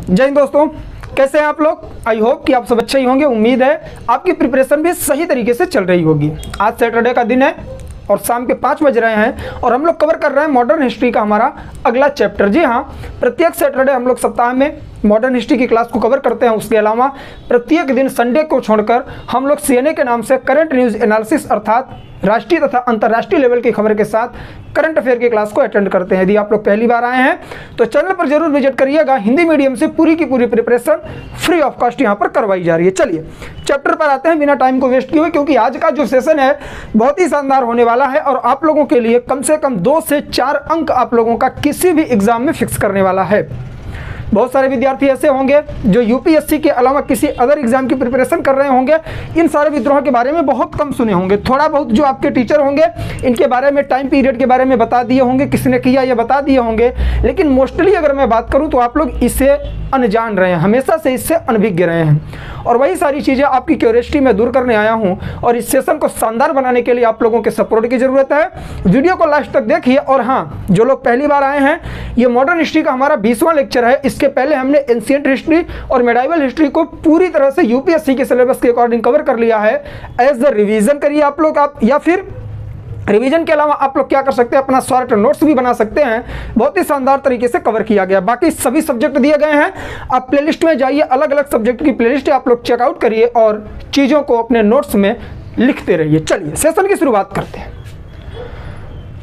जय हिंद दोस्तों, कैसे हैं आप लोग। आई होप कि आप सब अच्छे ही होंगे। उम्मीद है आपकी प्रिपरेशन भी सही तरीके से चल रही होगी। आज सैटरडे का दिन है और शाम के 5 बज रहे हैं और हम लोग कवर कर रहे हैं मॉडर्न हिस्ट्री का हमारा अगला चैप्टर। जी हाँ, प्रत्येक सैटरडे हम लोग सप्ताह में मॉडर्न हिस्ट्री की क्लास को कवर करते हैं। उसके अलावा प्रत्येक दिन संडे को छोड़कर हम लोग सीएनए के नाम से करंट न्यूज़ एनालिसिस अर्थात राष्ट्रीय तथा अंतर्राष्ट्रीय लेवल की खबर के साथ करंट अफेयर की क्लास को अटेंड करते हैं। यदि आप लोग पहली बार आए हैं तो चैनल पर जरूर विजिट करिएगा। हिंदी मीडियम से पूरी की पूरी प्रिपरेशन फ्री ऑफ कॉस्ट यहाँ पर करवाई जा रही है। चलिए चैप्टर पर आते हैं बिना टाइम को वेस्ट किए हुए, क्योंकि आज का जो सेशन है बहुत ही शानदार होने वाला है और आप लोगों के लिए कम से कम 2 से 4 अंक आप लोगों का किसी भी एग्जाम में फिक्स करने वाला है। बहुत सारे विद्यार्थी ऐसे होंगे जो यूपीएससी के अलावा किसी अदर एग्जाम की प्रिपरेशन कर रहे होंगे। इन सारे विद्रोह के बारे में बहुत कम सुने होंगे। थोड़ा बहुत जो आपके टीचर होंगे इनके बारे में, टाइम पीरियड के बारे में बता दिए होंगे, किसने किया ये बता दिए होंगे, लेकिन मोस्टली अगर मैं बात करूं तो आप लोग इसे अनजान रहे हैं, हमेशा से इससे अनभिज्ञ रहे हैं। और वही सारी चीज़ें आपकी क्यूरियोसिटी में दूर करने आया हूं और इस सेशन को शानदार बनाने के लिए आप लोगों के सपोर्ट की ज़रूरत है। वीडियो को लास्ट तक देखिए। और हाँ, जो लोग पहली बार आए हैं, ये मॉडर्न हिस्ट्री का हमारा 20वां लेक्चर है। इसके पहले हमने एंशिएंट हिस्ट्री और मेडाइवल हिस्ट्री को पूरी तरह से यूपीएससी के सिलेबस के अकॉर्डिंग कवर कर लिया है। एज द रिवीजन करिए आप लोग, या फिर रिवीजन के अलावा आप लोग क्या कर सकते हैं, अपना शॉर्ट नोट्स भी बना सकते हैं। बहुत ही शानदार तरीके से कवर किया गया। बाकी सभी सब्जेक्ट दिए गए हैं, आप प्लेलिस्ट में जाइए, अलग अलग सब्जेक्ट की प्लेलिस्ट आप लोग चेकआउट करिए और चीज़ों को अपने नोट्स में लिखते रहिए। चलिए सेशन की शुरुआत करते हैं।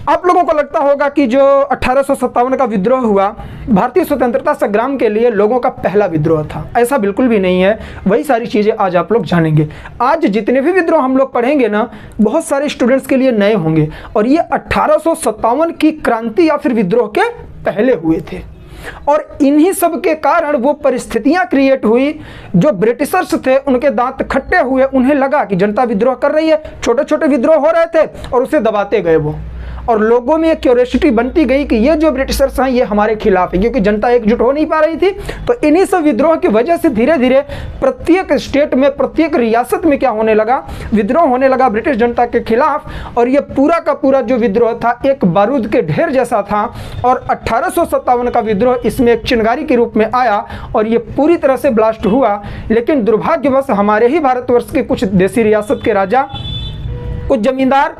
आप लोगों को लगता होगा कि जो 1857 का विद्रोह हुआ भारतीय स्वतंत्रता संग्राम के लिए लोगों का पहला विद्रोह था। ऐसा बिल्कुल भी नहीं है। वही सारी चीज़ें आज आप लोग जानेंगे। आज जितने भी विद्रोह हम लोग पढ़ेंगे ना, बहुत सारे स्टूडेंट्स के लिए नए होंगे और ये 1857 की क्रांति या फिर विद्रोह के पहले हुए थे। और इन्हीं सब के कारण वो परिस्थितियां क्रिएट हुई, जो ब्रिटिशर्स थे उनके दांत खट्टे हुए। उन्हें लगा कि जनता विद्रोह कर रही है, छोटे छोटे विद्रोह हो रहे थे और उसे दबाते गए वो। और लोगों में एक क्यूरियोसिटी बनती गई कि ये जो ब्रिटिशर्स हैं ये हमारे खिलाफ है, क्योंकि जनता एकजुट हो नहीं पा रही थी। तो इन्हीं सब विद्रोह की वजह से धीरे धीरे प्रत्येक स्टेट में, प्रत्येक रियासत में क्या होने लगा, विद्रोह होने लगा ब्रिटिश जनता के खिलाफ। और ये पूरा का पूरा जो विद्रोह था एक बारूद के ढेर जैसा था। और 1857 का विद्रोह इसमें एक चिंगारी के रूप में आया और ये पूरी तरह से ब्लास्ट हुआ। लेकिन दुर्भाग्यवश हमारे ही भारतवर्ष के कुछ देसी रियासत के राजा, कुछ जमींदार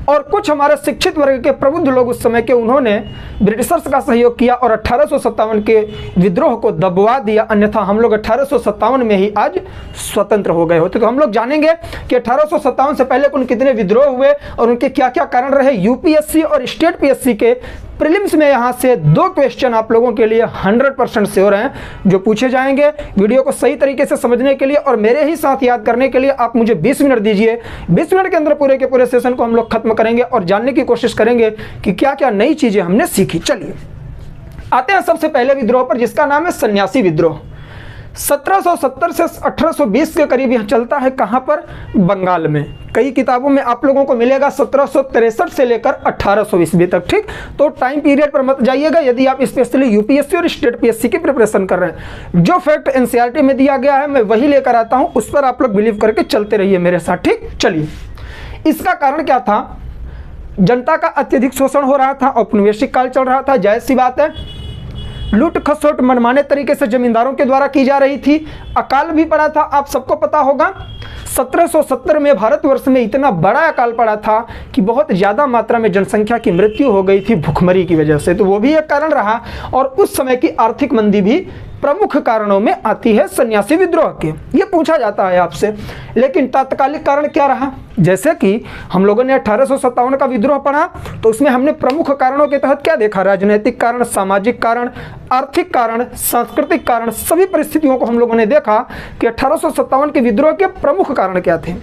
और कुछ हमारे शिक्षित वर्ग के प्रबुद्ध लोग उस समय के, उन्होंने ब्रिटिशर्स का सहयोग किया और 1857 के विद्रोह को दबवा दिया। अन्यथा हम लोग 1857 में ही आज स्वतंत्र हो गए होते। तो हम लोग जानेंगे कि 1857 से पहले कौन कितने विद्रोह हुए और उनके क्या क्या कारण रहे। यूपीएससी और स्टेट पीएससी के प्रीलिम्स में यहाँ से 2 क्वेश्चन आप लोगों के लिए 100% श्योर हैं जो पूछे जाएंगे। वीडियो को सही तरीके से समझने के लिए और मेरे ही साथ याद करने के लिए आप मुझे 20 मिनट दीजिए। 20 मिनट के अंदर पूरे के पूरे सेशन को हम लोग खत्म करेंगे और जानने की कोशिश करेंगे कि क्या क्या नई चीजें हमने सीखी। चलिए आते हैं सबसे पहले विद्रोह पर, जिसका नाम है सन्यासी विद्रोह। 1770 से 1820 के करीब यह चलता है। कहाँ पर? बंगाल में। कई किताबों में आप लोगों को मिलेगा 1763 से लेकर 1800 ईस्वी तक। ठीक, तो टाइम पीरियड पर मत जाइएगा यदि आप स्पेशली यूपीएससी और स्टेट पीएससी की प्रिपरेशन कर रहे हैं। जो फैक्ट एनसीईआरटी में दिया गया है मैं वही लेकर आता हूं, उस पर आप लोग बिलीव करके चलते रहिए मेरे साथ। ठीक, चलिए इसका कारण क्या था? जनता का अत्यधिक शोषण हो रहा था, औपनिवेशिक काल चल रहा था, जायज सी बात है। लूट खसोट मनमाने तरीके से जमींदारों के द्वारा की जा रही थी। अकाल भी पड़ा था, आप सबको पता होगा 1770 में भारतवर्ष में इतना बड़ा अकाल पड़ा था कि बहुत ज़्यादा मात्रा में जनसंख्या की मृत्यु हो गई थी भुखमरी की वजह से। तो वो भी एक कारण रहा और उस समय की आर्थिक मंदी भी प्रमुख कारणों में आती है सन्यासी विद्रोह के। ये पूछा जाता है आपसे। लेकिन तात्कालिक कारण क्या रहा? जैसे कि हम लोगों ने 1857 का विद्रोह पढ़ा तो उसमें हमने प्रमुख कारणों के तहत क्या देखा? राजनीतिक कारण, सामाजिक कारण, आर्थिक कारण, सांस्कृतिक कारण, सभी परिस्थितियों को हम लोगों ने देखा कि 1857 के विद्रोह के प्रमुख कारण क्या थे।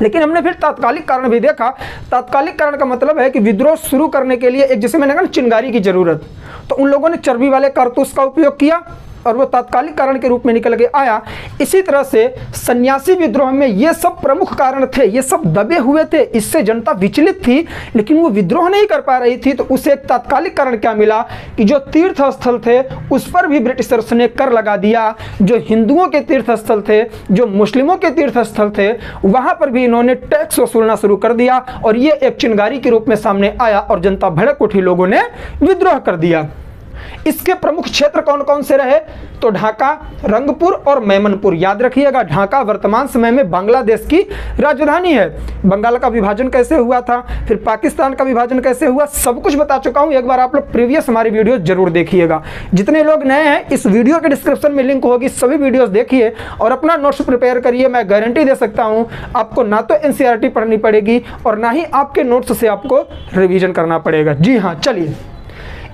लेकिन हमने फिर तात्कालिक कारण भी देखा। तात्कालिक कारण का मतलब है कि विद्रोह शुरू करने के लिए एक, जैसे मैंने कहा, चिंगारी की जरूरत, तो उन लोगों ने चर्बी वाले कारतूस का उपयोग किया और वो तात्कालिक कारण के रूप में निकल के आया। इसी तरह से सन्यासी विद्रोह में ये सब प्रमुख कारण थे, ये सब दबे हुए थे, इससे जनता विचलित थी लेकिन वो विद्रोह नहीं कर पा रही थी। तो उसे एक तात्कालिक कारण क्या मिला कि जो तीर्थ स्थल थे उस पर भी ब्रिटिशर्स ने कर लगा दिया। जो हिंदुओं के तीर्थ स्थल थे, जो मुस्लिमों के तीर्थ स्थल थे, वहां पर भी इन्होंने टैक्स वसूलना शुरू कर दिया और ये एक चिंगारी के रूप में सामने आया और जनता भड़क उठी, लोगों ने विद्रोह कर दिया। इसके प्रमुख क्षेत्र कौन कौन से रहे? तो ढाका, रंगपुर और मेमनपुर। याद रखिएगा, ढाका वर्तमान समय में बांग्लादेश की राजधानी है। बंगाल का विभाजन कैसे हुआ था, फिर पाकिस्तान का विभाजन कैसे हुआ, सब कुछ बता चुका हूं। एक बार आप लोग प्रीवियस हमारी वीडियो जरूर देखिएगा। जितने लोग नए हैं, इस वीडियो के डिस्क्रिप्शन में लिंक होगी, सभी वीडियोस देखिए और अपना नोट्स प्रिपेयर करिए। मैं गारंटी दे सकता हूं आपको ना तो एनसीईआरटी पढ़नी पड़ेगी और ना ही आपके नोट्स से आपको रिवीजन करना पड़ेगा। जी हाँ, चलिए,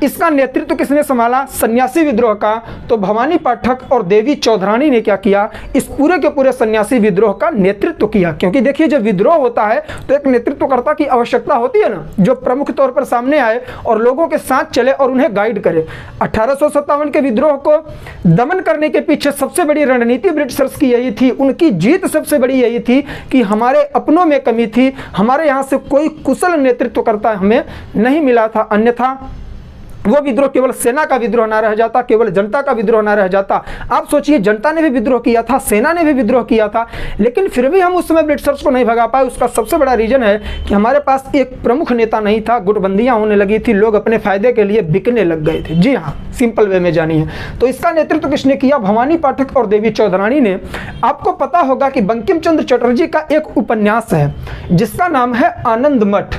इसका नेतृत्व किसने संभाला सन्यासी विद्रोह का? तो भवानी पाठक और देवी चौधरानी ने क्या किया, इस पूरे के पूरे सन्यासी विद्रोह का नेतृत्व किया। क्योंकि देखिए, जब विद्रोह होता है तो एक नेतृत्वकर्ता की आवश्यकता होती है ना, जो प्रमुख तौर पर सामने आए और लोगों के साथ चले और उन्हें गाइड करे। 1857 के विद्रोह को दमन करने के पीछे सबसे बड़ी रणनीति ब्रिटिशर्स की यही थी। उनकी जीत सबसे बड़ी यही थी कि हमारे अपनों में कमी थी, हमारे यहाँ से कोई कुशल नेतृत्वकर्ता हमें नहीं मिला था, अन्यथा वो विद्रोह केवल सेना का विद्रोह ना रह जाता, केवल जनता का विद्रोह ना रह जाता। आप सोचिए, जनता ने भी विद्रोह किया था, सेना ने भी विद्रोह किया था, लेकिन फिर भी हम उस समय ब्रिटिशर्स को नहीं भगा पाए। उसका सबसे बड़ा रीजन है कि हमारे पास एक प्रमुख नेता नहीं था, गुटबंदियां होने लगी थी, लोग अपने फायदे के लिए बिकने लग गए थे। जी हाँ, सिंपल वे में जानिए। तो इसका नेतृत्व किसने किया? भवानी पाठक और देवी चौधरानी ने। आपको पता होगा कि बंकिम चंद्र चटर्जी का एक उपन्यास है जिसका नाम है आनंद मठ।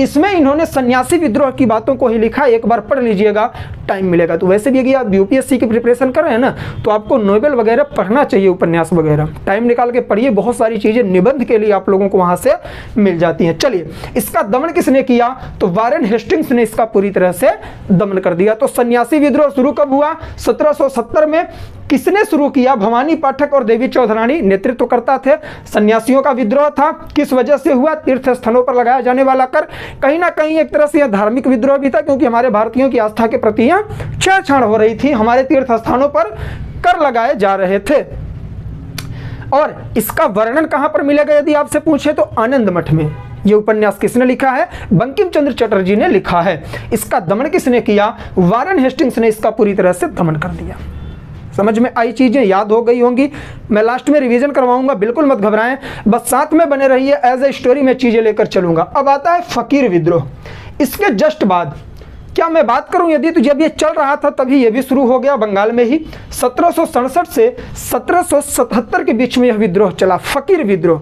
इसमें इन्होंने सन्यासी विद्रोह की बातों को ही लिखा। एक बार पढ़ लीजिएगा, टाइम मिलेगा तो। वैसे भी अगर आप यूपीएससी की प्रिपरेशन कर रहे हैं ना, तो आपको नोवेल वगैरह पढ़ना चाहिए, उपन्यास वगैरह। टाइम निकाल के पढ़िए, बहुत सारी चीजें निबंध के लिए आप लोगों को वहां से मिल जाती हैं। चलिए, इसका दमन किसने किया? तो वारेन हेस्टिंग्स ने इसका पूरी तरह से दमन कर दिया। तो सन्यासी विद्रोह शुरू कब हुआ? 1770 में। किसने शुरू किया? भवानी पाठक और देवी चौधरानी नेतृत्व करता थे। सन्यासियों का विद्रोह था। किस वजह से हुआ? तीर्थ स्थलों पर लगाया जाने वाला कर। कहीं ना कहीं एक तरह से यह धार्मिक विद्रोह भी था, क्योंकि हमारे भारतीयों की आस्था के प्रति छेड़छाड़ हो रही थी, हमारे तीर्थ स्थानों पर कर लगाए जा रहे थे। और इसका वर्णन कहां पर मिलेगा यदि आपसे पूछे तो आनंद मठ में। ये उपन्यास किसने लिखा है? बंकिम चंद्र चटर्जी ने लिखा है। इसका दमन किसने किया? वारेन हेस्टिंग्स ने इसका पूरी तरह से दमन कर दिया। समझ में आई, चीजें याद हो गई होंगी। मैं लास्ट में रिवीजन करवाऊंगा, बिल्कुल मत घबराएं, बस साथ में बने रहिए। एज ए स्टोरी में चीजें लेकर चलूंगा। अब आता है फकीर विद्रोह। इसके जस्ट बाद क्या मैं बात करूं यदि, तो जब ये चल रहा था तभी ये भी शुरू हो गया बंगाल में ही। 1767 से 1777 के बीच में यह विद्रोह चला, फकीर विद्रोह।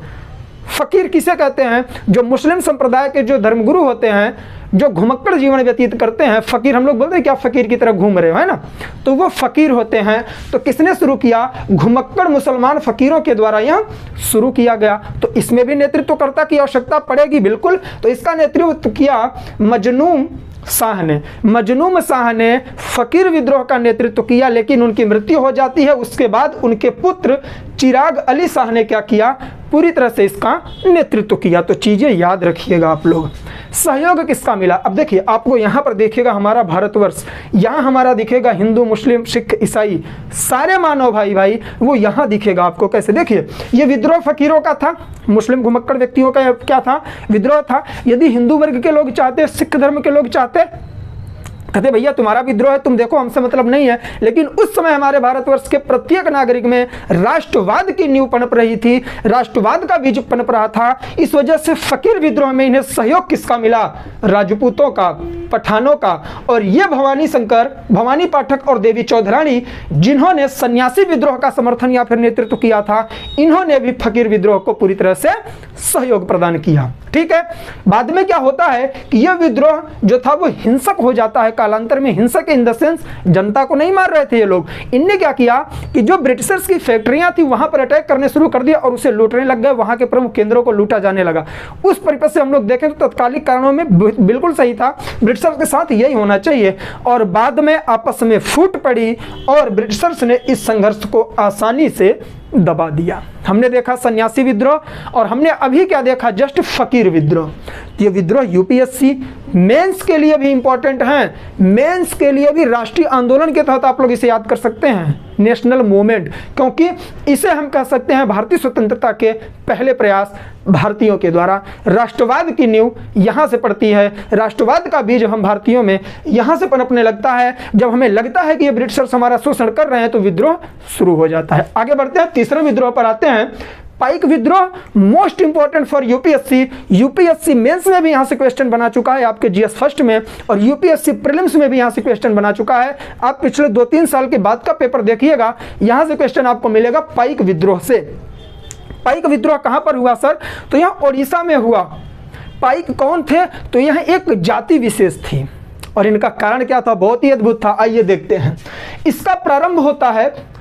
फकीर किसे कहते हैं? जो मुस्लिम संप्रदाय के जो धर्मगुरु होते हैं, जो घुमक्कड़ जीवन व्यतीत करते हैं। फकीर हम लोग बोलते हैं क्या, फकीर की तरह घूम रहे हो, है ना, तो वो फकीर होते हैं। तो किसने शुरू किया? घुमक्कड़ मुसलमान फकीरों के द्वारा यह शुरू किया गया। तो इसमें भी नेतृत्वकर्ता की आवश्यकता पड़ेगी, बिल्कुल। तो इसका नेतृत्व किया मजनूम शाह ने। मजनूम शाह ने फकीर विद्रोह का नेतृत्व किया, लेकिन उनकी मृत्यु हो जाती है। उसके बाद उनके पुत्र चिराग अली शाह ने क्या किया? पूरी तरह से इसका नेतृत्व किया। तो चीजें याद रखिएगा आप लोग। सहयोग किसका मिला? अब देखिए, आपको यहां पर देखिएगा हमारा भारतवर्ष, यहां हमारा दिखेगा हिंदू, मुस्लिम, सिख, ईसाई, सारे मानव भाई वो यहां दिखेगा आपको। कैसे? देखिए, ये विद्रोह फकीरों का था, मुस्लिम घुमक्कड़ व्यक्तियों का क्या था? विद्रोह था। यदि हिंदू वर्ग के लोग चाहते, सिख धर्म के लोग चाहते, कहते भैया तुम्हारा विद्रोह है, तुम देखो, हमसे मतलब नहीं है। लेकिन उस समय हमारे भारतवर्ष के प्रत्येक नागरिक में राष्ट्रवाद की नींव पनप रही थी, राष्ट्रवाद का बीज पनप रहा था। इस वजह से फकीर विद्रोह में इन्हें सहयोग किसका मिला? राजपूतों का, पठानों का। और ये भवानी शंकर, भवानी पाठक और देवी चौधरानी, जिन्होंने सन्यासी विद्रोह का समर्थन या फिर नेतृत्व किया था, इन्होंने भी फकीर विद्रोह को पूरी तरह से सहयोग प्रदान किया। ठीक है। बाद में क्या होता है कि यह विद्रोह जो था वो हिंसक हो जाता है कालांतर में। हिंसक इन द सेंस, जनता को नहीं मार रहे थे ये लोग। इनने क्या किया कि जो ब्रिटिशर्स की फैक्ट्रियां थी वहां पर अटैक करने शुरू कर दिया और उसे लूटने लग गए। वहां के प्रमुख केंद्रों को लूटा जाने लगा। उस परिपथ से हम लोग देखें तो तत्कालिक कारणों में बिल्कुल सही था, ब्रिटिशर्स के साथ यही होना चाहिए। और बाद में आपस में फूट पड़ी और ब्रिटिशर्स ने इस संघर्ष को आसानी से दबा दिया। हमने देखा सन्यासी विद्रोह और हमने अभी क्या देखा? जस्ट फकीर विद्रोह। ये विद्रोह यूपीएससी मेंस के लिए भी इंपॉर्टेंट हैं, मेंस के लिए भी राष्ट्रीय आंदोलन के तहत आप लोग इसे याद कर सकते हैं, नेशनल मूवमेंट, क्योंकि इसे हम कह सकते हैं भारतीय स्वतंत्रता के पहले प्रयास भारतीयों के द्वारा। राष्ट्रवाद की नींव यहाँ से पड़ती है, राष्ट्रवाद का बीज हम भारतीयों में यहाँ से पनपने लगता है। जब हमें लगता है कि ये ब्रिटिशर्स हमारा शोषण कर रहे हैं तो विद्रोह शुरू हो जाता है। आगे बढ़ते हैं, तीसरे विद्रोह पर आते हैं। पाइक विद्रोह most important for UPSC. UPSC mains में भी यहां से क्वेश्चन बना चुका है आपके जीएस फर्स्ट में, और यूपीएससी प्रीलिम्स में भी यहां से क्वेश्चन बना चुका है। आप पिछले 2-3 साल के बाद का पेपर देखिएगा, यहां से क्वेश्चन आपको मिलेगा पाइक विद्रोह से। पाइक विद्रोह कहां पर हुआ सर? तो यहां ओडिशा में हुआ। पाइक कौन थे? तो यह एक जाति विशेष थी, और इनका कारण क्या था? बहुत ही अद्भुत था। आइए देखते हैं। इसका प्रारंभ होता है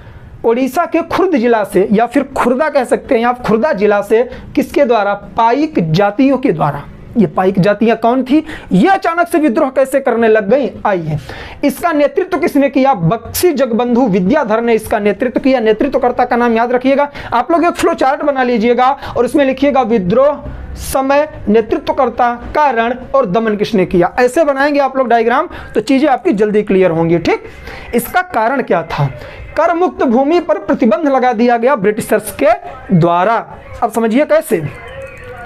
ओडिशा के खुर्द जिला से, या फिर खुर्दा कह सकते हैं, या खुर्दा जिला से। किसके द्वारा? पाइक जातियों के द्वारा। ये पाइक जातियां कौन थी? ये अचानक से विद्रोह कैसे करने लग गई? आइए, इसका नेतृत्व किसने किया? बख्शी जगबंधु विद्याधर ने इसका नेतृत्व किया। नेतृत्वकर्ता का नाम याद रखिएगा। आप लोग एक फ्लो चार्ट बना लीजिएगा और उसमें लिखिएगा विद्रोह, समय, नेतृत्वकर्ता, कारण और दमन किसने किया। ऐसे बनाएंगे आप लोग डायग्राम, तो चीजें आपकी जल्दी क्लियर होंगी। ठीक, इसका कारण क्या था? कर मुक्त भूमि पर प्रतिबंध लगा दिया गया ब्रिटिशर्स के द्वारा। अब समझिए कैसे।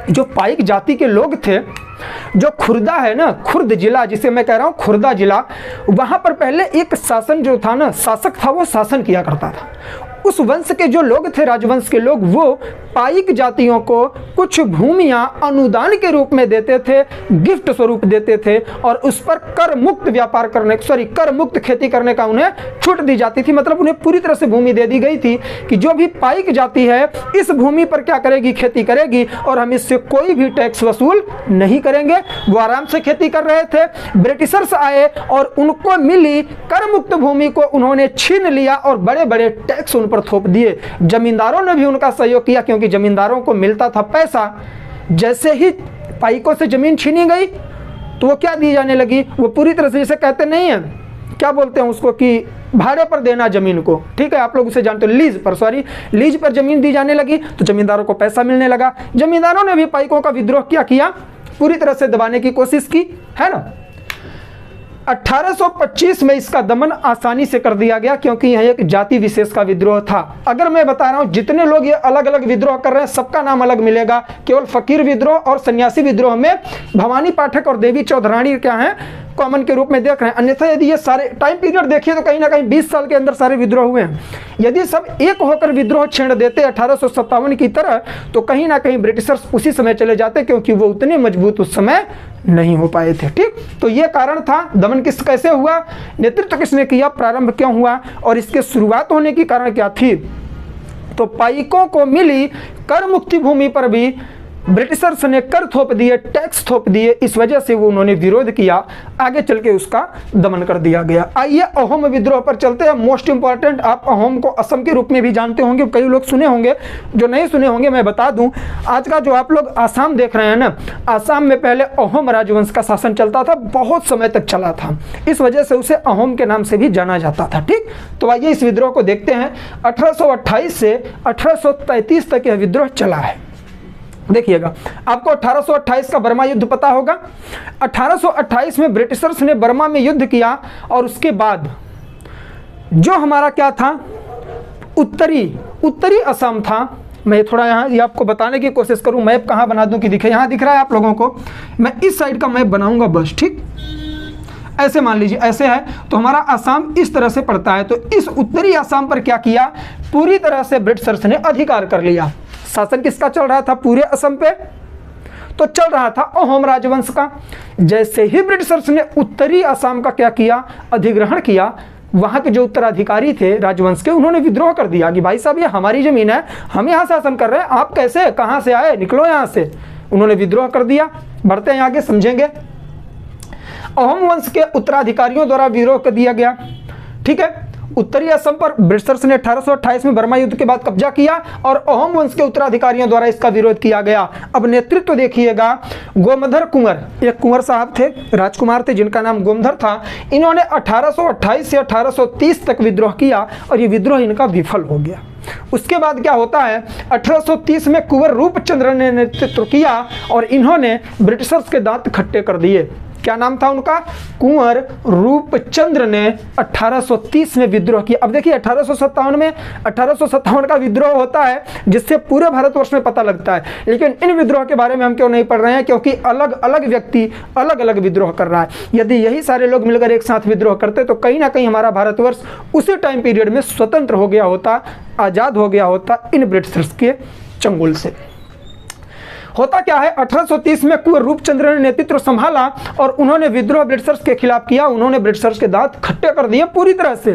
जो पाइक जाति के लोग थे, जो खुर्दा है ना, खुर्द जिला जिसे मैं कह रहा हूं खुर्दा जिला, वहां पर पहले एक शासन जो था ना, शासक था, वो शासन किया करता था। उस वंश के जो लोग थे, राजवंश के लोग, वो पाइक जातियों को कुछ भूमियां अनुदान के रूप में देते थे, गिफ्ट स्वरूप देते थे, और उस पर कर मुक्त व्यापार करने, कर मुक्त खेती करने का उन्हें छूट दी जाती थी। मतलब उन्हें पूरी तरह से भूमि दे दी गई थी कि जो भी पाइक जाति है इस भूमि पर क्या करेगी? खेती करेगी, और हम इससे कोई भी टैक्स वसूल नहीं करेंगे। वो आराम से खेती कर रहे थे। ब्रिटिशर्स आए और उनको मिली कर मुक्त भूमि को उन्होंने छीन लिया और बड़े बड़े टैक्स उन पर थोप दिए। जमींदारों ने भी उनका सहयोग किया, क्योंकि जमींदारों को मिलता था पैसा। जैसे ही पाइकों से जमीन छीनी गई तो वो क्या दी जाने लगी? वो पूरी तरह से, जैसे कहते नहीं है, क्या बोलते हैं उसको, कि भाड़े पर देना जमीन को। ठीक है, आप लोग उसे जानते हो, लीज पर जमीन दी जाने लगी, तो जमींदारों को पैसा मिलने लगा। जमींदारों ने भी पाइकों का विद्रोह क्या किया? पूरी तरह से दबाने की कोशिश की, है ना। 1825 में इसका दमन आसानी से कर दिया गया, क्योंकि यह एक जाति विशेष का विद्रोह था। अगर मैं बता रहा हूं जितने लोग ये अलग अलग विद्रोह कर रहे हैं, सबका नाम अलग मिलेगा। केवल फकीर विद्रोह और सन्यासी विद्रोह में भवानी पाठक और देवी चौधरानी क्या हैं, कॉमन के रूप में देख रहे हैं। अन्यथा यदि ये सारे टाइम पीरियड देखिए तो कहीं ना कहीं 20 साल के अंदर सारे विद्रोह हुए हैं। यदि सब एक होकर विद्रोह छेड़ देते 1857 की तरह, तो कहीं ना कहीं ब्रिटिशर्स उसी समय चले जाते, क्योंकि वो उतने मजबूत उस समय नहीं हो पाए थे। ठीक, तो ये कारण था। दमन कैसे हुआ? नेतृत्व किसने किया? प्रारंभ क्यों हुआ? और इसके शुरुआत होने की कारण क्या थी? तो पाइकों को मिली कर मुक्ति भूमि पर भी ब्रिटिशर्स ने कर थोप दिए, टैक्स थोप दिए। इस वजह से वो उन्होंने विरोध किया, आगे चल के उसका दमन कर दिया गया। आइए अहोम विद्रोह पर चलते हैं। मोस्ट इंपॉर्टेंट, आप अहोम को असम के रूप में भी जानते होंगे, कई लोग सुने होंगे, जो नहीं सुने होंगे मैं बता दूं। आज का जो आप लोग आसाम देख रहे हैं ना, आसाम में पहले अहोम राजवंश का शासन चलता था, बहुत समय तक चला था। इस वजह से उसे अहोम के नाम से भी जाना जाता था। ठीक, तो आइए इस विद्रोह को देखते हैं। 1828 से 1833 तक यह विद्रोह चला है। देखिएगा, आपको 1828 का बर्मा युद्ध पता होगा। 1828 में ब्रिटिशर्स ने बर्मा में युद्ध किया, और उसके बाद जो हमारा क्या था, उत्तरी असम था। मैं थोड़ा यहाँ ये आपको बताने की कोशिश करूँ, मैप कहाँ बना दूँ कि दिखे। यहाँ दिख रहा है आप लोगों को, मैं इस साइड का मैप बनाऊंगा बस। ठीक, ऐसे मान लीजिए, ऐसे है तो हमारा असम इस तरह से पड़ता है। तो इस उत्तरी असम पर क्या किया? पूरी तरह से ब्रिटिशर्स ने अधिकार कर लिया। शासन किसका चल रहा था पूरे असम पे? तो चल रहा था अहोम राजवंश का। जैसे ही ब्रिटिशर्स ने उत्तरी असम का क्या किया? अधिग्रहण किया, वहां के जो उत्तराधिकारी थे राजवंश के, उन्होंने विद्रोह कर दिया कि भाई साहब ये हमारी जमीन है, हम यहाँ शासन कर रहे हैं, आप कैसे, कहाँ से आए, निकलो यहाँ से। उन्होंने विद्रोह कर दिया। बढ़ते हैं आगे, समझेंगे। अहोम वंश के उत्तराधिकारियों द्वारा विद्रोह कर दिया गया। ठीक है, उत्तरी असम पर ब्रिटिशर्स ने 1828 में बर्मा युद्ध के बाद कब्जा किया, और अहोम वंश के उत्तराधिकारियों द्वारा इसका विरोध किया गया। अब नेतृत्व देखिएगा, गोमधर कुंवर, एक कुंवर साहब थे, राजकुमार थे, जिनका नाम गोमधर था। इन्होंने 1828 से 1830 तक विद्रोह किया, और ये विद्रोह इनका विफल हो गया। उसके बाद क्या होता है? 1830 में कुंवर रूपचंद्र ने नेतृत्व किया, और इन्होंने ब्रिटिशर्स के दांत खट्टे कर दिए। क्या नाम था उनका? कुंवर रूपचंद्र ने 1830 में विद्रोह किया। अब देखिए 1857 का विद्रोह होता है, जिससे पूरे भारतवर्ष में पता लगता है। लेकिन इन विद्रोह के बारे में हम क्यों नहीं पढ़ रहे हैं? क्योंकि अलग अलग व्यक्ति अलग अलग विद्रोह कर रहा है। यदि यही सारे लोग मिलकर एक साथ विद्रोह करते तो कहीं ना कहीं हमारा भारतवर्ष उसी टाइम पीरियड में स्वतंत्र हो गया होता, आज़ाद हो गया होता इन ब्रिटिशर्स के चंगुल से। होता क्या है, 1830 में कुंवर रूपचंद्र ने नेतृत्व संभाला और उन्होंने विद्रोह ब्रिटिशर्स के खिलाफ किया। उन्होंने ब्रिटिशर्स के दांत खट्टे कर दिए पूरी तरह से।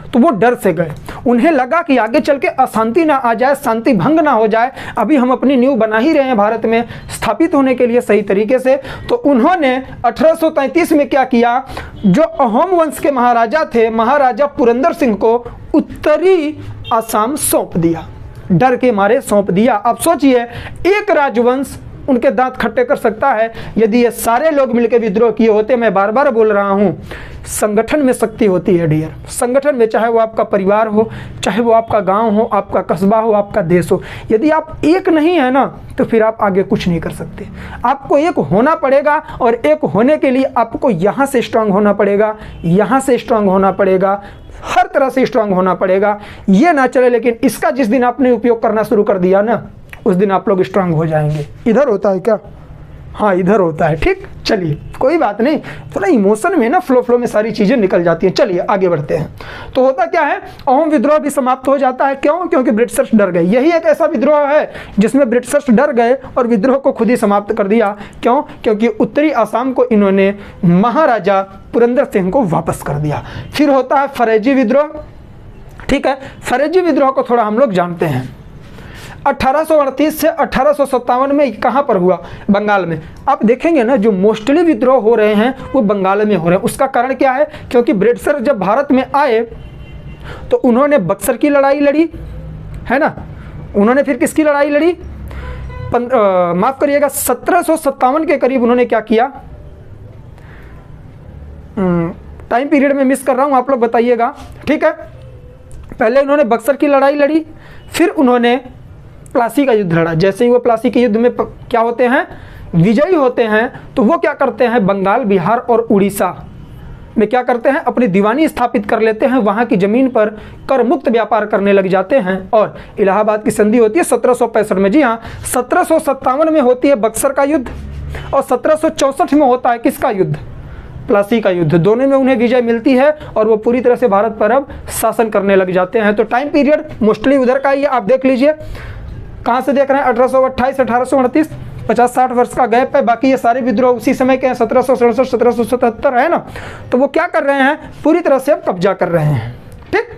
तो वो डर से गए, उन्हें लगा कि आगे चल के अशांति ना आ जाए, शांति भंग ना हो जाए, अभी हम अपनी नींव बना ही रहे हैं भारत में स्थापित होने के लिए सही तरीके से। तो उन्होंने 1833 में क्या किया, जो अहोम वंश के महाराजा थे, महाराजा पुरंदर सिंह को उत्तरी असम सौंप दिया, डर के मारे सौंप दिया। अब सोचिए, एक राजवंश उनके दांत खट्टे कर सकता है। यदि ये सारे लोग मिलकर विद्रोह किए होते, मैं बार बार बोल रहा हूं, संगठन में शक्ति होती है डियर। संगठन में चाहे वो आपका परिवार हो, चाहे वो आपका गांव हो, आपका कस्बा हो, आपका देश हो, यदि आप एक नहीं है ना, तो फिर आप आगे कुछ नहीं कर सकते। आपको एक होना पड़ेगा और एक होने के लिए आपको यहाँ से स्ट्रांग होना पड़ेगा, यहाँ से स्ट्रांग होना पड़ेगा, हर तरह से स्ट्रांग होना पड़ेगा। ये ना चले, लेकिन इसका जिस दिन आपने उपयोग करना शुरू कर दिया ना, उस दिन आप लोग स्ट्रांग हो जाएंगे। इधर होता है क्या? हाँ, इधर होता है। ठीक, चलिए कोई बात नहीं, थोड़ा इमोशन में ना फ्लो में सारी चीज़ें निकल जाती हैं। चलिए आगे बढ़ते हैं। तो होता क्या है, अहोम विद्रोह भी समाप्त हो जाता है। क्यों? क्योंकि ब्रिटिशर्स डर गए। यही एक ऐसा विद्रोह है जिसमें ब्रिटिशर्स डर गए और विद्रोह को खुद ही समाप्त कर दिया। क्यों? क्योंकि उत्तरी असम को इन्होंने महाराजा पुरंदर सिंह को वापस कर दिया। फिर होता है फरेजी विद्रोह। ठीक है, फरेजी विद्रोह को थोड़ा हम लोग जानते हैं। 1838 से 1857 में कहाँ पर हुआ? बंगाल में। आप देखेंगे ना, जो मोस्टली विद्रोह हो रहे हैं वो बंगाल में हो रहे हैं। उसका कारण क्या है? क्योंकि ब्रिटिशर जब भारत में आए तो उन्होंने बक्सर की लड़ाई लड़ी, है ना। उन्होंने फिर किसकी लड़ाई लड़ी? माफ़ करिएगा, 1757 के करीब उन्होंने क्या किया, टाइम पीरियड में मिस कर रहा हूँ, आप लोग बताइएगा। ठीक है, पहले उन्होंने बक्सर की लड़ाई लड़ी, फिर उन्होंने प्लासी का युद्ध लड़ा। जैसे ही वो प्लासी के युद्ध में क्या होते हैं, विजयी होते हैं, तो वो क्या करते हैं, बंगाल, बिहार और उड़ीसा में क्या करते हैं, अपनी दीवानी स्थापित कर लेते हैं। वहाँ की ज़मीन पर कर मुक्त व्यापार करने लग जाते हैं और इलाहाबाद की संधि होती है 1765 में। जी हाँ, 1757 में होती है बक्सर का युद्ध और 1764 में होता है किसका युद्ध? प्लासी का युद्ध। दोनों में उन्हें विजय मिलती है और वो पूरी तरह से भारत पर अब शासन करने लग जाते हैं। तो टाइम पीरियड मोस्टली उधर का ही है। आप देख लीजिए, कहाँ से देख रहे हैं, 1828, 1838, 50-60 वर्ष का गैप है। बाकी ये सारे विद्रोह उसी समय के हैं, 1767, 1777, है ना। तो वो क्या कर रहे हैं, पूरी तरह से अब कब्जा कर रहे हैं। ठीक,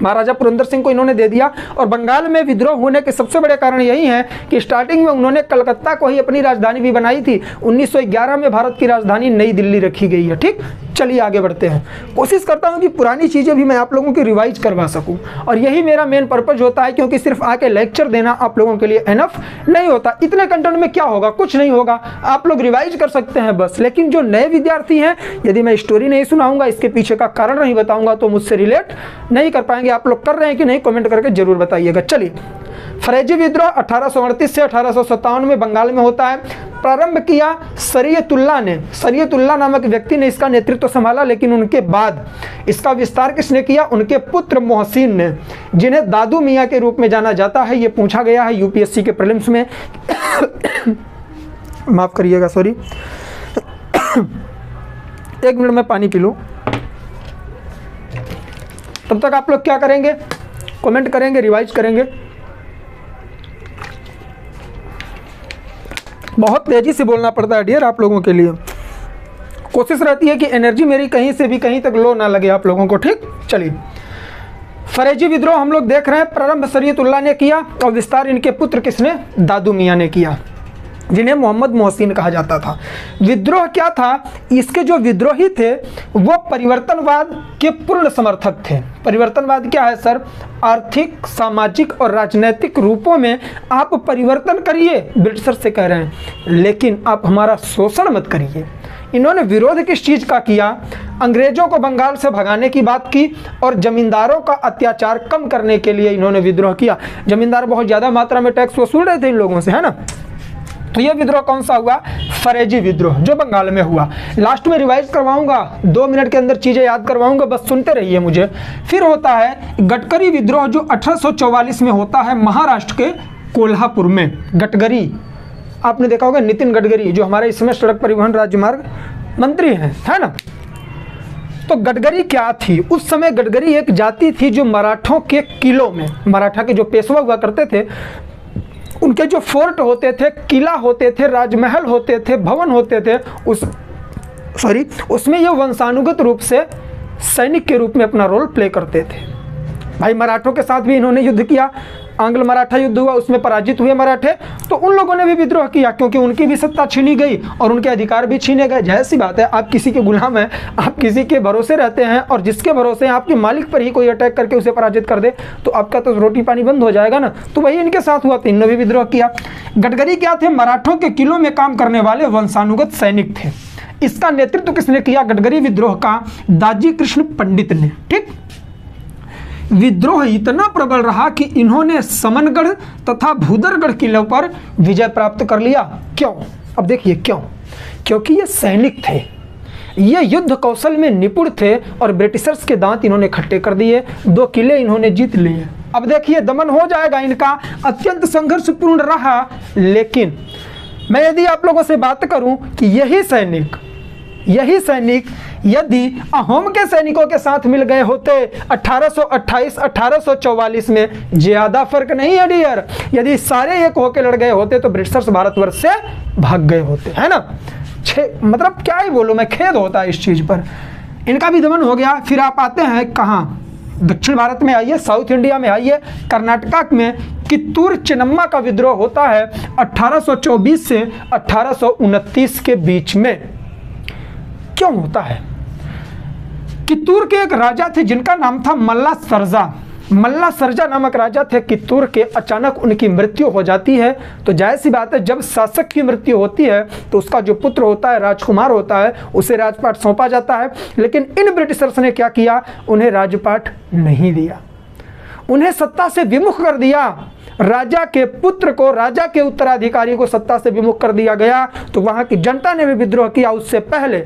महाराजा पुरंदर सिंह को इन्होंने दे दिया। और बंगाल में विद्रोह होने के सबसे बड़े कारण यही है कि स्टार्टिंग में उन्होंने कलकत्ता को ही अपनी राजधानी भी बनाई थी। 1911 में भारत की राजधानी नई दिल्ली रखी गई है। ठीक, चलिए आगे बढ़ते हैं। कोशिश करता हूं कि पुरानी चीज़ें भी मैं आप लोगों की रिवाइज करवा सकूं, और यही मेरा मेन पर्पज होता है, क्योंकि सिर्फ आके लेक्चर देना आप लोगों के लिए एनफ नहीं होता। इतने कंटेंट में क्या होगा, कुछ नहीं होगा, आप लोग रिवाइज कर सकते हैं बस। लेकिन जो नए विद्यार्थी हैं, यदि मैं स्टोरी नहीं सुनाऊंगा, इसके पीछे का कारण नहीं बताऊंगा, तो मुझसे रिलेट नहीं कर पाएंगे। आप लोग कर रहे हैं कि नहीं, कमेंट करके जरूर बताइएगा। चलिए, फरेजी विद्रोह 1838 से 1857 में बंगाल में होता है। प्रारंभ किया शरीयतुल्लाह ने। शरीयतुल्लाह नामक व्यक्ति ने इसका नेतृत्व संभाला, लेकिन उनके बाद इसका विस्तार किसने किया? उनके पुत्र मोहसिन ने, जिन्हें दादू मियाँ के रूप में जाना जाता है। ये पूछा गया है यूपीएससी के प्रीलिम्स में। माफ करिएगा, सॉरी, एक मिनट में पानी पी लूं। तब तक आप लोग क्या करेंगे, कमेंट करेंगे, रिवाइज करेंगे। बहुत तेजी से बोलना पड़ता है डियर आप लोगों के लिए। कोशिश रहती है कि एनर्जी मेरी कहीं से भी कहीं तक लो ना लगे आप लोगों को। ठीक, चलिए, फरेजी विद्रोह हम लोग देख रहे हैं। प्रारंभ शरीयतुल्लाह ने किया और विस्तार इनके पुत्र किसने? दादू मियाँ ने किया, जिन्हें मोहम्मद मोहसिन कहा जाता था। विद्रोह क्या था? इसके जो विद्रोही थे वो परिवर्तनवाद के पूर्ण समर्थक थे। परिवर्तनवाद क्या है सर? आर्थिक, सामाजिक और राजनीतिक रूपों में आप परिवर्तन करिए, ब्रिटिशर से कह रहे हैं, लेकिन आप हमारा शोषण मत करिए। इन्होंने विरोध किस चीज़ का किया? अंग्रेजों को बंगाल से भगाने की बात की और जमींदारों का अत्याचार कम करने के लिए इन्होंने विद्रोह किया। जमींदार बहुत ज़्यादा मात्रा में टैक्स वसूल रहे थे इन लोगों से, है ना। तो ये विद्रोह कौन सा हुआ? फरेजी विद्रोह, जो बंगाल में हुआ। लास्ट में रिवाइज करवाऊंगा, 2 मिनट के अंदर चीज़ें याद करवाऊंगा, बस सुनते रहिए मुझे। फिर होता है गडकरी विद्रोह, जो 1844 में होता है महाराष्ट्र के कोल्हापुर में। गडकरी, आपने देखा होगा, नितिन गडकरी, जो हमारे इसमें सड़क परिवहन राजमार्ग मंत्री हैं, है ना। तो गडगरी क्या थी? उस समय गडगरी एक जाति थी जो मराठों के किलों में, मराठा के जो पेशवा हुआ करते थे, उनके जो फोर्ट होते थे, किला होते थे, राजमहल होते थे, भवन होते थे, उसमें ये वंशानुगत रूप से सैनिक के रूप में अपना रोल प्ले करते थे। भाई मराठों के साथ भी इन्होंने युद्ध किया, आंग्ल मराठा युद्ध हुआ, उसमें पराजित हुए मराठे, तो उन लोगों ने भी विद्रोह किया क्योंकि उनकी भी सत्ता छीनी गई और उनके अधिकार भी छीने गए। जाहिर सी बात है, आप किसी के गुलाम हैं, आप किसी के भरोसे रहते हैं और जिसके भरोसे आपके मालिक पर ही कोई अटैक करके उसे पराजित कर दे तो आपका तो रोटी पानी बंद हो जाएगा ना। तो वही इनके साथ हुआ, तो इन्होंने भी विद्रोह किया। गडगरी क्या थे? मराठों के किलों में काम करने वाले वंशानुगत सैनिक थे। इसका नेतृत्व किसने किया? गडगरी विद्रोह का दाजी कृष्ण पंडित ने। ठीक, विद्रोह इतना प्रबल रहा कि इन्होंने समनगढ़ तथा भूदरगढ़ किलों पर विजय प्राप्त कर लिया। क्यों? अब देखिए क्यों, क्योंकि ये सैनिक थे, ये युद्ध कौशल में निपुण थे और ब्रिटिशर्स के दांत इन्होंने खट्टे कर दिए, 2 किले इन्होंने जीत लिए। अब देखिए दमन हो जाएगा इनका, अत्यंत संघर्षपूर्ण रहा। लेकिन मैं यदि आप लोगों से बात करूं कि यही सैनिक यदि अहोम के सैनिकों के साथ मिल गए होते 1828 1844 में, ज्यादा फर्क नहीं है डियर। यदि सारे एक होके लड़ गए होते तो ब्रिटिशर्स भारतवर्ष से भाग गए होते, है ना। मतलब क्या ही बोलूं मैं, खेद होता है इस चीज पर। इनका भी दमन हो गया। फिर आप आते हैं कहाँ? दक्षिण भारत में आइए, साउथ इंडिया में आइए। कर्नाटका में कित्तूर चेन्नम्मा का विद्रोह होता है 1824 से 1829 के बीच में। क्यों होता है? कित्तूर के एक राजा थे जिनका नाम था मल्ला सरजा। मल्ला सरजा नामक राजा थे कित्तूर के। अचानक उनकी मृत्यु हो जाती है। तो जाहिर सी बात है, जब शासक की मृत्यु होती है तो उसका जो पुत्र होता है, राजकुमार होता है, उसे राजपाट सौंपा जाता है। लेकिन इन ब्रिटिशर्स ने क्या किया? उन्हें राजपाट नहीं दिया, उन्हें सत्ता से विमुख कर दिया। राजा के पुत्र को, राजा के उत्तराधिकारी को सत्ता से विमुख कर दिया गया। तो वहां की जनता ने भी विद्रोह किया। उससे पहले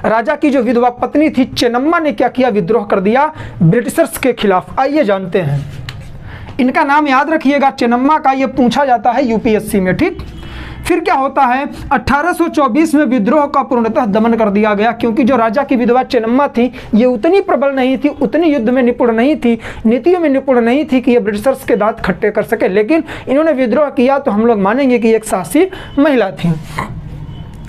राजा की जो विधवा पत्नी थी चेन्नम्मा ने क्या किया? विद्रोह कर दिया ब्रिटिशर्स के खिलाफ। आइए जानते हैं, इनका नाम याद रखिएगा चेन्नम्मा का, ये पूछा जाता है यूपीएससी में। ठीक, फिर क्या होता है? 1824 में विद्रोह का पूर्णतः दमन कर दिया गया क्योंकि जो राजा की विधवा चेन्नम्मा थी ये उतनी प्रबल नहीं थी, उतनी युद्ध में निपुण नहीं थी, नीतियों में निपुण नहीं थी कि ये ब्रिटिशर्स के दांत खट्टे कर सके। लेकिन इन्होंने विद्रोह किया तो हम लोग मानेंगे कि एक साहसी महिला थी।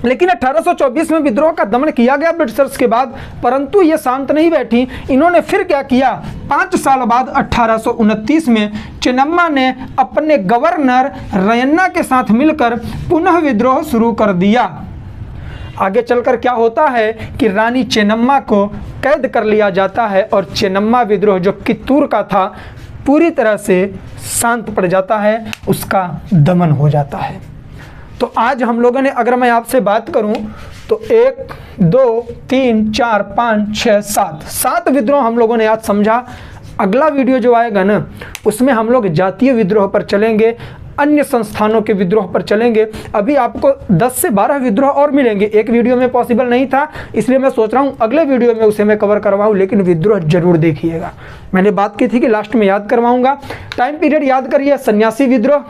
लेकिन 1824 में विद्रोह का दमन किया गया ब्रिटिशर्स के बाद, परंतु ये शांत नहीं बैठी। इन्होंने फिर क्या किया? 5 साल बाद 1829 में चेन्नम्मा ने अपने गवर्नर रयन्ना के साथ मिलकर पुनः विद्रोह शुरू कर दिया। आगे चलकर क्या होता है कि रानी चेन्नम्मा को कैद कर लिया जाता है और चेन्नम्मा विद्रोह जो कित्तूर का था पूरी तरह से शांत पड़ जाता है, उसका दमन हो जाता है। तो आज हम लोगों ने, अगर मैं आपसे बात करूं तो 1 2 3 4 5 6 7 विद्रोह हम लोगों ने आज समझा। अगला वीडियो जो आएगा ना, उसमें हम लोग जातीय विद्रोह पर चलेंगे, अन्य संस्थानों के विद्रोह पर चलेंगे। अभी आपको 10 से 12 विद्रोह और मिलेंगे। एक वीडियो में पॉसिबल नहीं था, इसलिए मैं सोच रहा हूँ अगले वीडियो में उसे मैं कवर करवाऊँ, लेकिन विद्रोह जरूर देखिएगा। मैंने बात की थी कि लास्ट में याद करवाऊंगा। टाइम पीरियड याद करिए, सन्यासी विद्रोह,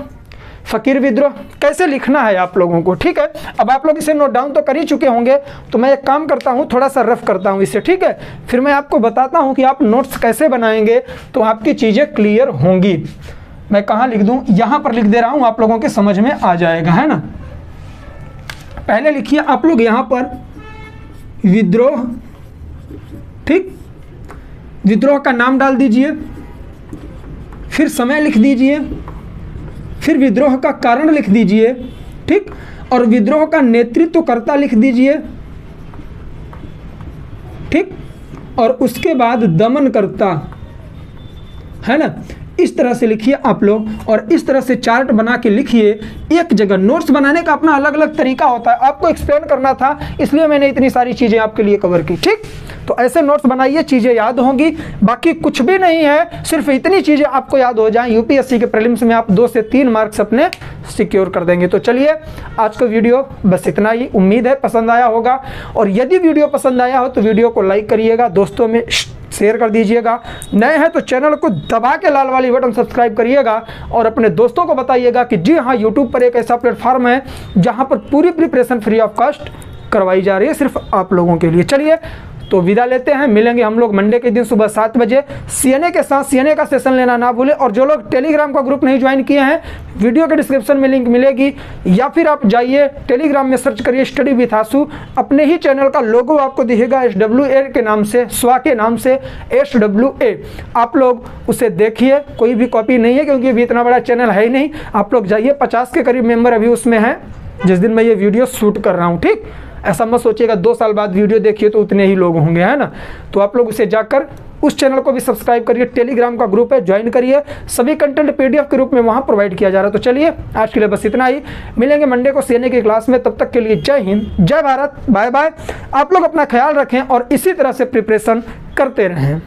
फकीर विद्रोह, कैसे लिखना है आप लोगों को। ठीक है, अब आप लोग इसे नोट डाउन तो कर ही चुके होंगे, तो मैं एक काम करता हूँ, थोड़ा सा रफ करता हूँ इसे। ठीक है, फिर मैं आपको बताता हूँ कि आप नोट्स कैसे बनाएंगे तो आपकी चीज़ें क्लियर होंगी। मैं कहाँ लिख दूँ? यहाँ पर लिख दे रहा हूँ, आप लोगों के समझ में आ जाएगा, है ना। पहले लिखिए आप लोग यहाँ पर विद्रोह। ठीक, विद्रोह का नाम डाल दीजिए, फिर समय लिख दीजिए, फिर विद्रोह का कारण लिख दीजिए। ठीक, और विद्रोह का नेतृत्वकर्ता लिख दीजिए। ठीक, और उसके बाद दमनकर्ता, है ना। इस तरह से लिखिए आप लोग, और इस तरह से चार्ट बना के लिखिए एक जगह। नोट्स बनाने का अपना अलग अलग तरीका होता है, आपको एक्सप्लेन करना था इसलिए मैंने इतनी सारी चीज़ें आपके लिए कवर की। ठीक, तो ऐसे नोट्स बनाइए, चीज़ें याद होंगी। बाकी कुछ भी नहीं है, सिर्फ इतनी चीज़ें आपको याद हो जाएं, यूपीएससी के प्रीलिम्स में आप 2 से 3 मार्क्स अपने सिक्योर कर देंगे। तो चलिए आज का वीडियो बस इतना ही। उम्मीद है पसंद आया होगा, और यदि वीडियो पसंद आया हो तो वीडियो को लाइक करिएगा, दोस्तों में शेयर कर दीजिएगा। नए हैं तो चैनल को दबा के लाल वाली बटन सब्सक्राइब करिएगा, और अपने दोस्तों को बताइएगा कि जी हाँ, यूट्यूब पर एक ऐसा प्लेटफॉर्म है जहाँ पर पूरी प्रिपरेशन फ्री ऑफ कॉस्ट करवाई जा रही है, सिर्फ आप लोगों के लिए। चलिए तो विदा लेते हैं, मिलेंगे हम लोग मंडे के दिन सुबह 7 बजे सीएनए के साथ। सीएनए का सेशन लेना ना भूलें। और जो लोग टेलीग्राम का ग्रुप नहीं ज्वाइन किए हैं, वीडियो के डिस्क्रिप्शन में लिंक मिलेगी, या फिर आप जाइए टेलीग्राम में सर्च करिए स्टडी विथ आशु। अपने ही चैनल का लोगो आपको दिखेगा SWA के नाम से, स्वा के नाम से SWA। आप लोग उसे देखिए, कोई भी कॉपी नहीं है क्योंकि अभी इतना बड़ा चैनल है ही नहीं। आप लोग जाइए, 50 के करीब मेंबर अभी उसमें हैं जिस दिन मैं ये वीडियो शूट कर रहा हूँ। ठीक, ऐसा मत सोचिएगा 2 साल बाद वीडियो देखिए तो उतने ही लोग होंगे, है ना। तो आप लोग उसे जाकर उस चैनल को भी सब्सक्राइब करिए। टेलीग्राम का ग्रुप है, ज्वाइन करिए। सभी कंटेंट PDF के रूप में वहाँ प्रोवाइड किया जा रहा है। तो चलिए आज के लिए बस इतना ही, मिलेंगे मंडे को सीएनए की क्लास में। तब तक के लिए जय हिंद, जय भारत, बाय बाय। आप लोग अपना ख्याल रखें और इसी तरह से प्रिपरेशन करते रहें।